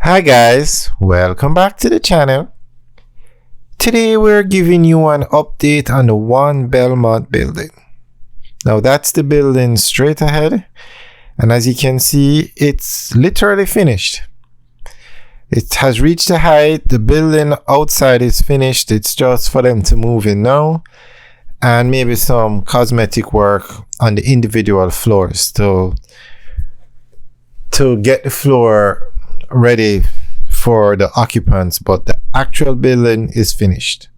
Hi guys, welcome back to the channel. Today we're giving you an update on the One Belmont building. Now that's the building straight ahead, and as you can see, it's literally finished. It has reached the height. The building outside is finished. It's just for them to move in now, and maybe some cosmetic work on the individual floors to get the floor ready for the occupants, but the actual building is finished.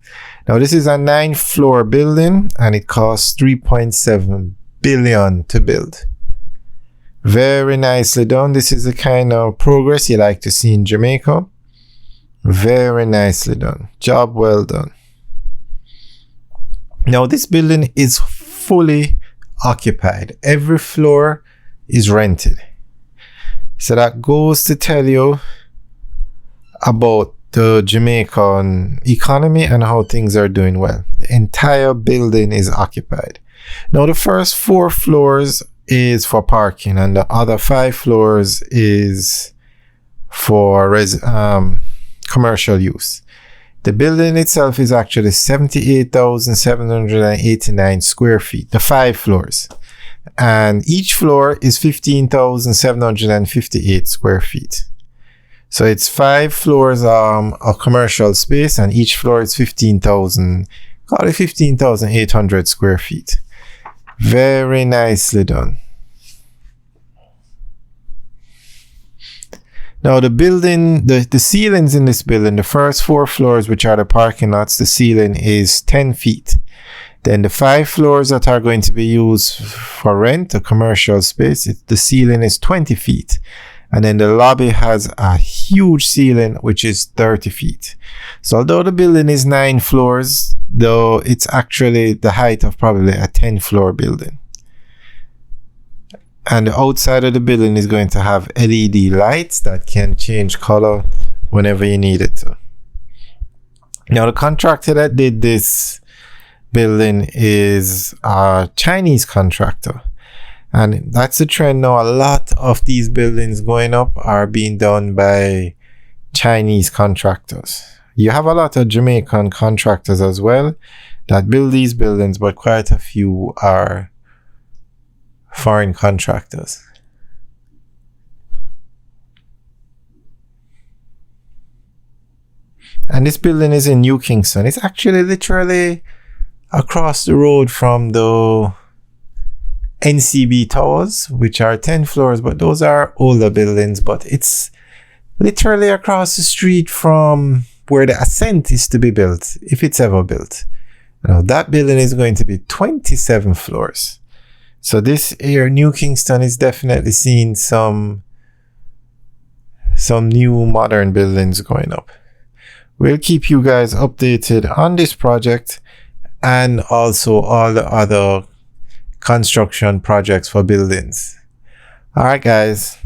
Now this is a 9-floor building and it costs 3.7 billion to build. Very nicely done. This is the kind of progress you like to see in Jamaica. Very nicely done. Job well done. Now this building is fully occupied. Every floor is rented. So that goes to tell you about the Jamaican economy and how things are doing well. The entire building is occupied. Now the first 4 floors is for parking and the other 5 floors is for commercial use. The building itself is actually 78,789 square feet, the 5 floors. And each floor is 15,758 square feet. So it's 5 floors of commercial space, and each floor is 15,800 square feet. Very nicely done. Now the building, the ceilings in this building, the first 4 floors, which are the parking lots, the ceiling is 10 feet. Then the 5 floors that are going to be used for rent, a commercial space, the ceiling is 20 feet. And then the lobby has a huge ceiling, which is 30 feet. So although the building is 9 floors, though it's actually the height of probably a 10-floor building. And the outside of the building is going to have LED lights that can change color whenever you need it to. Now the contractor that did this building is a Chinese contractor, and that's the trend now. A lot of these buildings going up are being done by Chinese contractors. You have a lot of Jamaican contractors as well that build these buildings, but quite a few are foreign contractors. And this building is in New Kingston. It's actually literally across the road from the NCB towers, which are 10 floors, but those are older buildings. But it's literally across the street from where the Ascent is to be built, if it's ever built. Now that building is going to be 27 floors. So this here, New Kingston, is definitely seeing some new modern buildings going up. We'll keep you guys updated on this project and also all the other construction projects for buildings. Alright guys,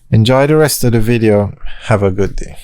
enjoy the rest of the video. Have a good day.